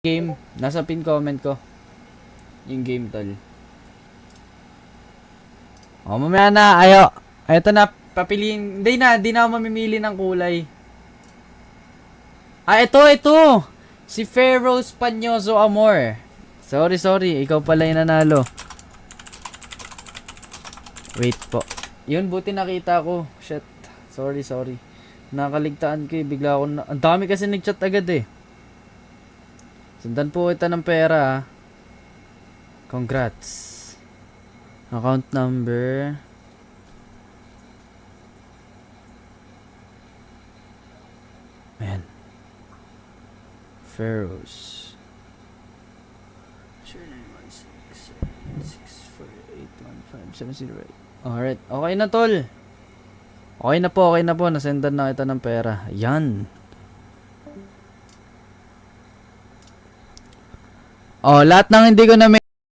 game. Nasa pin comment ko. Yung game, tol. O, mamaya na. Ayo. Eto na. Papiliin. Hindi na ako mamimili ng kulay. Ah, ito. Si Pharaoh Spanyoso Amor. Sorry. Ikaw pala yung nanalo. Wait po. Yun, buti nakita ko. Shit. Sorry. Nakaligtaan ko eh. Bigla ako na... Ang dami kasi nag-chat agad eh. Sundan po kita ng pera ha. Congrats. Account number. Man. Pharaohs. 0916-648-1570. Alright. Okay na, tol. Okay na po. Nasendan na kita ng pera. Yan. Oh, lahat ng hindi ko na